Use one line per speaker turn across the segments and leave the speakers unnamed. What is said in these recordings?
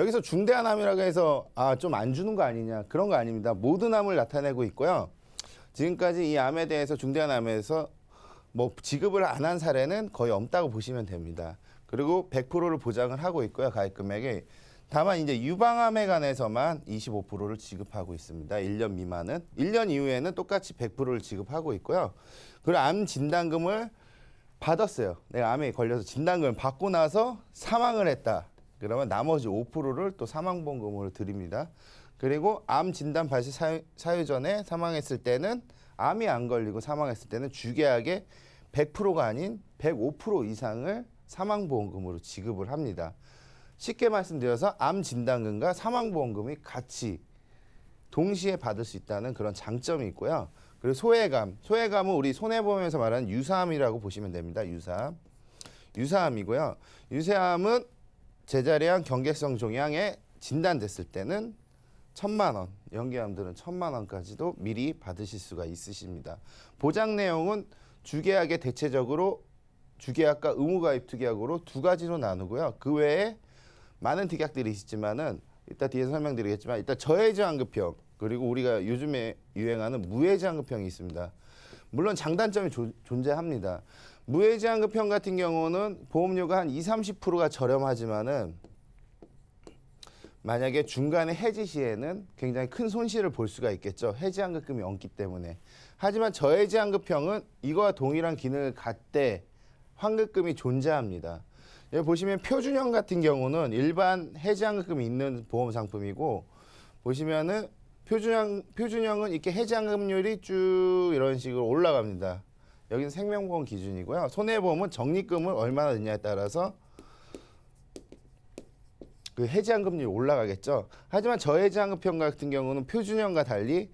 여기서 중대한 암이라고 해서 좀 안 주는 거 아니냐 그런 거 아닙니다. 모든 암을 나타내고 있고요. 지금까지 이 암에 대해서 중대한 암에서 뭐 지급을 안 한 사례는 거의 없다고 보시면 됩니다. 그리고 100%를 보장을 하고 있고요. 가입 금액이. 다만 이제 유방암에 관해서만 25%를 지급하고 있습니다. 1년 미만은. 1년 이후에는 똑같이 100%를 지급하고 있고요. 그리고 암 진단금을 받았어요. 내가 암에 걸려서 진단금을 받고 나서 사망을 했다. 그러면 나머지 5%를 또 사망보험금으로 드립니다. 그리고 암 진단 발생 사유 전에 사망했을 때는 암이 안 걸리고 사망했을 때는 주계약의 100%가 아닌 105% 이상을 사망보험금으로 지급을 합니다. 쉽게 말씀드려서 암 진단금과 사망보험금이 같이 동시에 받을 수 있다는 그런 장점이 있고요. 그리고 소외감, 소외감은 우리 손해보험에서 말하는 유사암이라고 보시면 됩니다. 유사암이고요. 유사암은 제자리암 경계성 종양에 진단됐을 때는 1,000만 원, 연기암들은 1,000만 원까지도 미리 받으실 수가 있으십니다. 보장 내용은 주계약에 대체적으로 주계약과 의무가입 특약으로 두 가지로 나누고요. 그 외에 많은 특약들이 있지만은 이따 뒤에서 설명드리겠지만 일단 저해지환급형 그리고 우리가 요즘에 유행하는 무해지환급형이 있습니다. 물론 장단점이 존재합니다. 무해지환급형 같은 경우는 보험료가 한 20-30%가 저렴하지만은 만약에 중간에 해지 시에는 굉장히 큰 손실을 볼 수가 있겠죠. 해지환급금이 없기 때문에. 하지만 저해지환급형은 이거와 동일한 기능을 갖되 환급금이 존재합니다. 여기 보시면 표준형 같은 경우는 일반 해지환급금이 있는 보험 상품이고 보시면은 표준형은 이렇게 해지환급률이 쭉 이런 식으로 올라갑니다. 여기는 생명보험 기준이고요. 손해보험은 적립금을 얼마나 넣냐에 따라서 그 해지환급률이 올라가겠죠. 하지만 저해지환급형 같은 경우는 표준형과 달리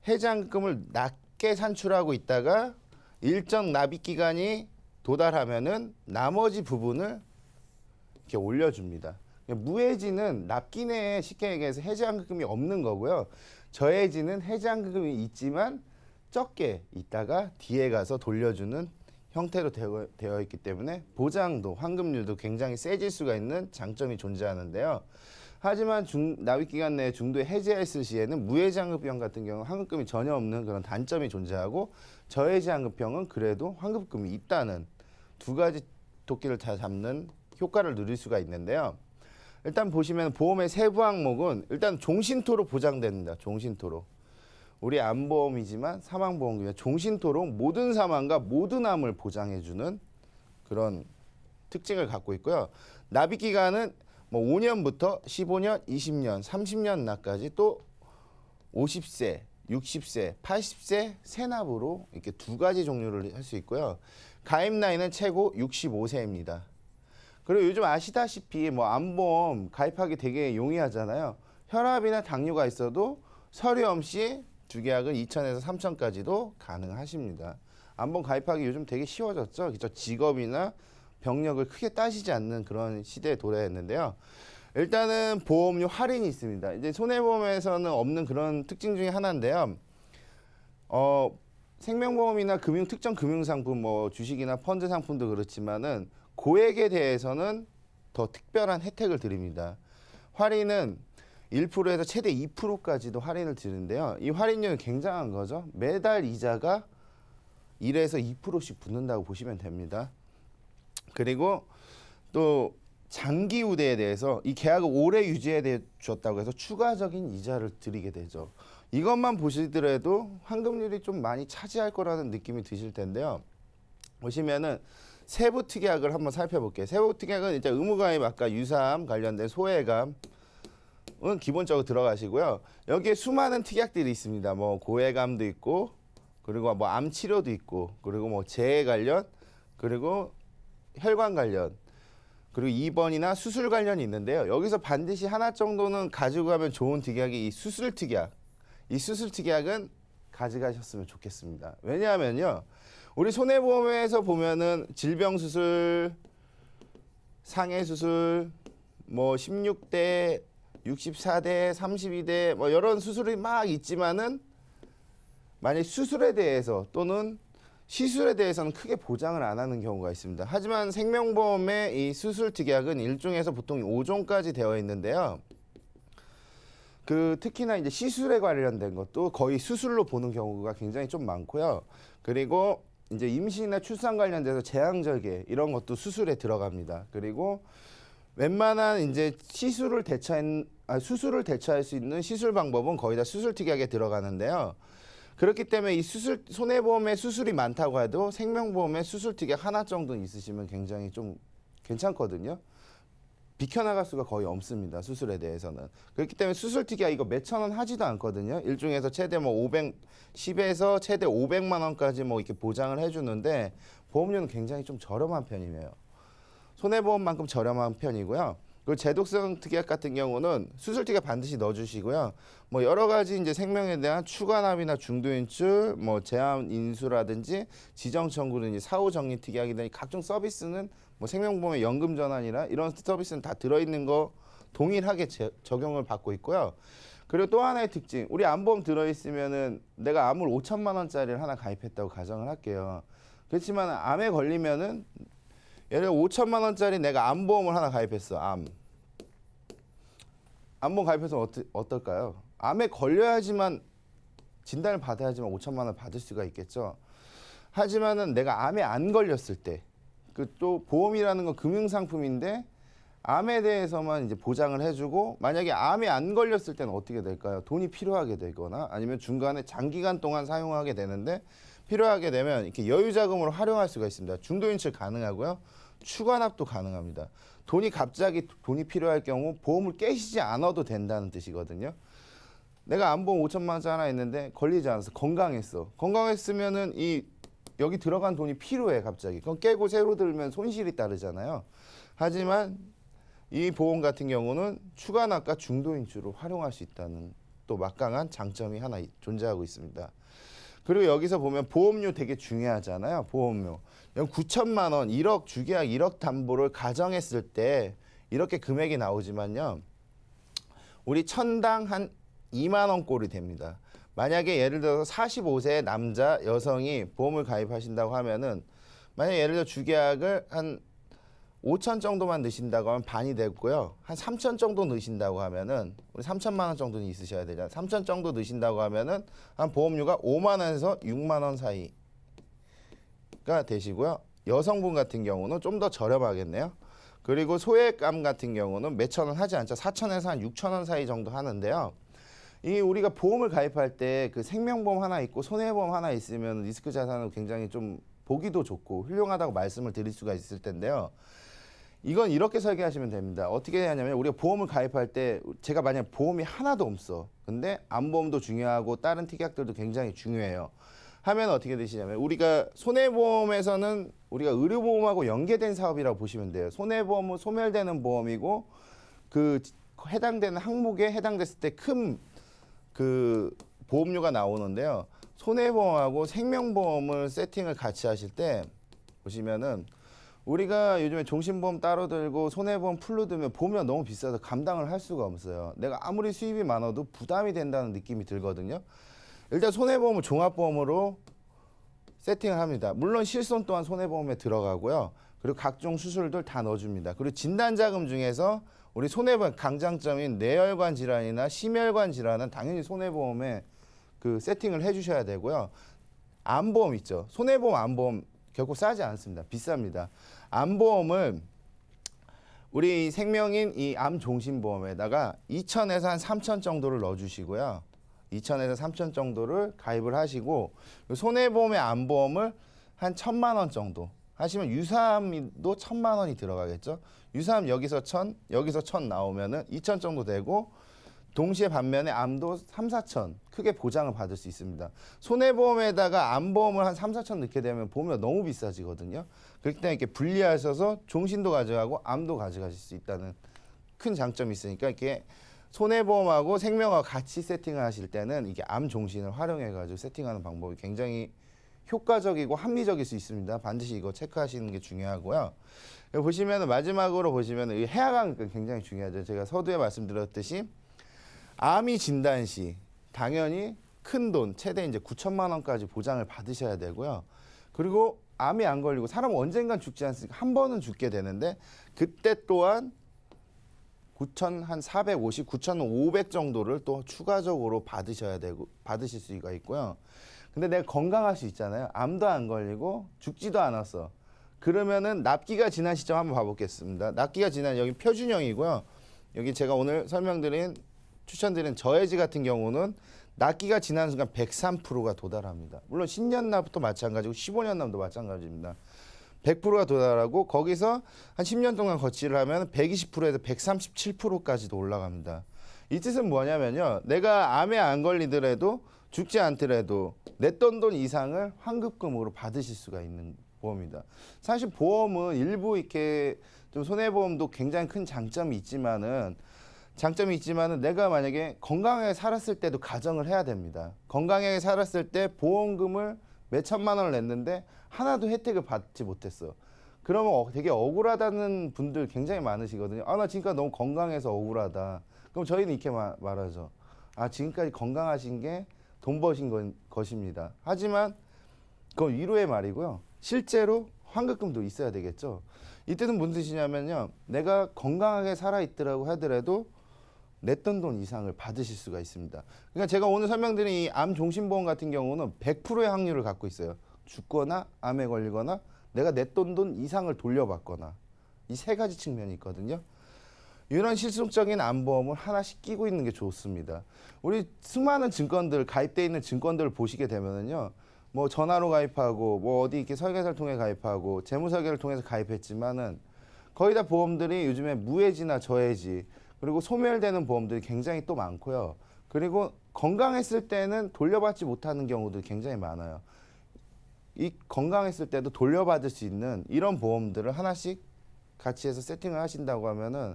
해지환급금을 낮게 산출하고 있다가 일정 납입 기간이 도달하면은 나머지 부분을 이렇게 올려줍니다. 무해지는 납기 내에 쉽게 얘기해서 해지환급금이 없는 거고요. 저해지는 해지환급금이 있지만 적게 있다가 뒤에 가서 돌려주는 형태로 되어 있기 때문에 보장도 환급률도 굉장히 세질 수가 있는 장점이 존재하는데요. 하지만 납입기간 내에 중도에 해지했을 시에는 무해지환급형 같은 경우는 환급금이 전혀 없는 그런 단점이 존재하고 저해지환급형은 그래도 환급금이 있다는 두 가지 도끼를 다 잡는 효과를 누릴 수가 있는데요. 일단 보시면 보험의 세부 항목은 일단 종신토로 보장됩니다. 종신토로. 우리 암보험이지만 사망보험금이 종신토록 모든 사망과 모든 암을 보장해주는 그런 특징을 갖고 있고요. 납입기간은 뭐 5년부터 15년, 20년, 30년 납까지 또 50세, 60세, 80세 세납으로 이렇게 두 가지 종류를 할 수 있고요. 가입 나이는 최고 65세입니다. 그리고 요즘 아시다시피 뭐 암보험 가입하기 되게 용이하잖아요. 혈압이나 당뇨가 있어도 서류 없이 주계약은 2,000에서 3,000까지도 가능하십니다. 암보험 가입하기 요즘 되게 쉬워졌죠. 그렇죠? 직업이나 병력을 크게 따지지 않는 그런 시대에 도래했는데요. 일단은 보험료 할인이 있습니다. 이제 손해보험에서는 없는 그런 특징 중에 하나인데요. 생명보험이나 특정 금융상품, 뭐 주식이나 펀드 상품도 그렇지만은 고액에 대해서는 더 특별한 혜택을 드립니다. 할인은 1%에서 최대 2%까지도 할인을 드리는데요. 이 할인율은 굉장한 거죠. 매달 이자가 1에서 2%씩 붙는다고 보시면 됩니다. 그리고 또 장기 우대에 대해서 이 계약을 오래 유지해 줬다고 해서 추가적인 이자를 드리게 되죠. 이것만 보시더라도 환급률이 좀 많이 차지할 거라는 느낌이 드실 텐데요. 보시면은 세부 특약을 한번 살펴볼게요. 세부 특약은 이제 의무가입 아까 유사암 관련된 소외감 은 기본적으로 들어가시고요. 여기에 수많은 특약들이 있습니다. 뭐 고해감도 있고, 그리고 뭐 암 치료도 있고, 그리고 뭐 재해 관련, 그리고 혈관 관련, 그리고 입원이나 수술 관련이 있는데요. 여기서 반드시 하나 정도는 가지고 가면 좋은 특약이 이 수술 특약. 이 수술 특약은 가져가셨으면 좋겠습니다. 왜냐하면요, 우리 손해보험에서 보면은 질병 수술, 상해 수술, 뭐 16대 64대, 32대 뭐 이런 수술이 막 있지만은 만약 수술에 대해서 또는 시술에 대해서는 크게 보장을 안 하는 경우가 있습니다. 하지만 생명보험의 이 수술 특약은 1종에서 보통 5종까지 되어 있는데요. 특히나 이제 시술에 관련된 것도 거의 수술로 보는 경우가 굉장히 좀 많고요. 그리고 이제 임신이나 출산 관련돼서 제왕절개 이런 것도 수술에 들어갑니다. 그리고 웬만한 이제 수술을 대처할 수 있는 시술 방법은 거의 다 수술 특약에 들어가는데요. 그렇기 때문에 이 손해보험에 수술이 많다고 해도 생명보험에 수술 특약 하나 정도 있으시면 굉장히 좀 괜찮거든요. 비켜나갈 수가 거의 없습니다. 수술에 대해서는. 그렇기 때문에 수술 특약 이거 몇천 원 하지도 않거든요. 일종에서 최대 10에서 최대 500만 원까지 이렇게 보장을 해주는데 보험료는 굉장히 좀 저렴한 편이에요. 손해보험만큼 저렴한 편이고요. 그리고 제독성 특약 같은 경우는 수술 특약 반드시 넣어주시고요. 여러 가지 이제 생명에 대한 추가납이나 중도인출, 제한 인수라든지 지정 청구든지 사후 정리 특약이든지 각종 서비스는 생명보험의 연금 전환이나 이런 서비스는 다 들어있는 거 동일하게 적용을 받고 있고요. 그리고 또 하나의 특징, 우리 암보험 들어있으면은 내가 암을 5천만 원짜리를 하나 가입했다고 가정을 할게요. 그렇지만 암에 걸리면은 예를 들어 5천만 원짜리 내가 암보험을 하나 가입했어. 암보험 가입해서 어떨까요? 암에 걸려야지만 진단을 받아야지만 5천만 원을 받을 수가 있겠죠. 하지만은 내가 암에 안 걸렸을 때, 또 보험이라는 건 금융상품인데 암에 대해서만 이제 보장을 해주고 만약에 암에 안 걸렸을 때는 어떻게 될까요? 돈이 필요하게 되거나 아니면 중간에 장기간 동안 사용하게 되는데 필요하게 되면 이렇게 여유자금으로 활용할 수가 있습니다. 중도인출 가능하고요. 추가납도 가능합니다. 갑자기 돈이 필요할 경우 보험을 깨시지 않아도 된다는 뜻이거든요. 내가 암보험 5천만 원짜리 하나 있는데 걸리지 않아서 건강했어. 건강했으면은 여기 들어간 돈이 필요해 갑자기. 그럼 깨고 새로 들면 손실이 따르잖아요. 하지만 이 보험 같은 경우는 추가납과 중도인출을 활용할 수 있다는 또 막강한 장점이 하나 존재하고 있습니다. 그리고 여기서 보면 보험료 되게 중요하잖아요. 보험료. 9천만 원, 1억 주계약 1억 담보를 가정했을 때 이렇게 금액이 나오지만요. 우리 천당 한 2만 원 꼴이 됩니다. 만약에 예를 들어서 45세 남자, 여성이 보험을 가입하신다고 하면은 만약에 예를 들어 주계약을 한 5천 정도만 넣으신다고 하면 반이 되고요. 한 3천 정도 넣으신다고 하면은 우리 3천만 원 정도는 있으셔야 되잖아요. 3천 정도 넣으신다고 하면은 한 보험료가 5만 원에서 6만 원 사이가 되시고요. 여성분 같은 경우는 좀 더 저렴하겠네요. 그리고 소액암 같은 경우는 몇천 원 하지 않죠. 4천에서 한 6천 원 사이 정도 하는데요. 우리가 보험을 가입할 때 생명보험 하나 있고 손해보험 하나 있으면 리스크 자산은 굉장히 좀 보기도 좋고 훌륭하다고 말씀을 드릴 수가 있을 텐데요. 이건 이렇게 설계하시면 됩니다. 어떻게 해야 하냐면 우리가 보험을 가입할 때 제가 만약 보험이 하나도 없어. 근데 암보험도 중요하고 다른 특약들도 굉장히 중요해요. 하면 어떻게 되시냐면 우리가 손해보험에서는 우리가 의료보험하고 연계된 사업이라고 보시면 돼요. 손해보험은 소멸되는 보험이고 해당되는 항목에 해당됐을 때 큰 보험료가 나오는데요. 손해보험하고 생명보험을 세팅을 같이 하실 때 보시면은 우리가 요즘에 종신보험 따로 들고 손해보험 풀로 들면 보험료가 너무 비싸서 감당을 할 수가 없어요. 내가 아무리 수입이 많아도 부담이 된다는 느낌이 들거든요. 일단 손해보험을 종합보험으로 세팅을 합니다. 물론 실손 또한 손해보험에 들어가고요. 그리고 각종 수술들 다 넣어줍니다. 그리고 진단자금 중에서 우리 손해보험 강장점인 뇌혈관 질환이나 심혈관 질환은 당연히 손해보험에 세팅을 해주셔야 되고요. 암보험 있죠. 손해보험, 암보험 결코 싸지 않습니다. 비쌉니다. 암보험을 우리 생명인 이 암종신보험에다가 2천에서 한 3천 정도를 넣어주시고요. 2천에서 3천 정도를 가입을 하시고 손해보험의 암보험을 한 1,000만 원 정도 하시면 유사암도 1,000만 원이 들어가겠죠. 유사암 여기서 1,000, 여기서 1,000 나오면은 2,000 정도 되고 동시에 반면에 암도 3, 4천 크게 보장을 받을 수 있습니다. 손해보험에다가 암보험을 한 3, 4천 넣게 되면 보험료가 너무 비싸지거든요. 그렇기 때문에 이렇게 분리하셔서 종신도 가져가고 암도 가져가실 수 있다는 큰 장점이 있으니까 이렇게 손해보험하고 생명하고 같이 세팅을 하실 때는 이게 암 종신을 활용해가지고 세팅하는 방법이 굉장히 효과적이고 합리적일 수 있습니다. 반드시 이거 체크하시는 게 중요하고요. 보시면 마지막으로 보시면 이 해약암 굉장히 중요하죠. 제가 서두에 말씀드렸듯이 암이 진단 시 당연히 큰 돈 최대 이제 9천만 원까지 보장을 받으셔야 되고요. 그리고 암이 안 걸리고 사람은 언젠간 죽지 않습니까? 한 번은 죽게 되는데 그때 또한 9,450, 9,500 정도를 또 추가적으로 받으실 수가 있고요. 근데 내가 건강할 수 있잖아요. 암도 안 걸리고 죽지도 않았어. 그러면은 납기가 지난 시점 한번 봐보겠습니다. 납기가 지난 여기 표준형이고요. 여기 제가 오늘 추천드린 저해지 같은 경우는 납기가 지난 순간 103%가 도달합니다. 물론 10년 납도 마찬가지고 15년 납도 마찬가지입니다. 100%가 도달하고 거기서 한 10년 동안 거치를 하면 120%에서 137%까지도 올라갑니다. 이 뜻은 뭐냐면요. 내가 암에 안 걸리더라도 죽지 않더라도 냈던 돈 이상을 환급금으로 받으실 수가 있는 보험이다. 사실 보험은 일부 이렇게 좀 손해보험도 굉장히 큰 장점이 있지만은 내가 만약에 건강하게 살았을 때도 가정을 해야 됩니다. 건강하게 살았을 때 보험금을 몇 천만 원을 냈는데 하나도 혜택을 받지 못했어. 그러면 되게 억울하다는 분들 굉장히 많으시거든요. 나 지금까지 너무 건강해서 억울하다. 그럼 저희는 이렇게 말하죠. 지금까지 건강하신 게 돈 버신 것입니다. 하지만 그건 위로의 말이고요. 실제로 환급금도 있어야 되겠죠. 이때는 무슨 뜻이냐면요. 내가 건강하게 살아있더라고 하더라도 냈던 돈 이상을 받으실 수가 있습니다. 그러니까 제가 오늘 설명드린 이 암 종신보험 같은 경우는 100%의 확률을 갖고 있어요. 죽거나 암에 걸리거나 내가 냈던 돈 이상을 돌려받거나 이 세 가지 측면이 있거든요. 이런 실속적인 암보험을 하나씩 끼고 있는 게 좋습니다. 우리 수많은 증권들 가입돼 있는 증권들을 보시게 되면은요. 뭐 전화로 가입하고 뭐 어디 이렇게 설계사를 통해 가입하고 재무설계를 통해서 가입했지만은 거의 다 보험들이 요즘에 무해지나 저해지 그리고 소멸되는 보험들이 굉장히 또 많고요. 그리고 건강했을 때는 돌려받지 못하는 경우도 굉장히 많아요. 이 건강했을 때도 돌려받을 수 있는 이런 보험들을 하나씩 같이 해서 세팅을 하신다고 하면은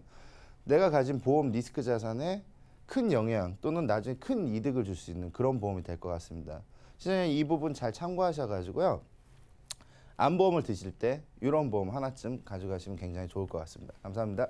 내가 가진 보험 리스크 자산에 큰 영향 또는 나중에 큰 이득을 줄 수 있는 그런 보험이 될 것 같습니다. 시장님 이 부분 잘 참고하셔가지고요. 암보험을 드실 때 이런 보험 하나쯤 가져가시면 굉장히 좋을 것 같습니다. 감사합니다.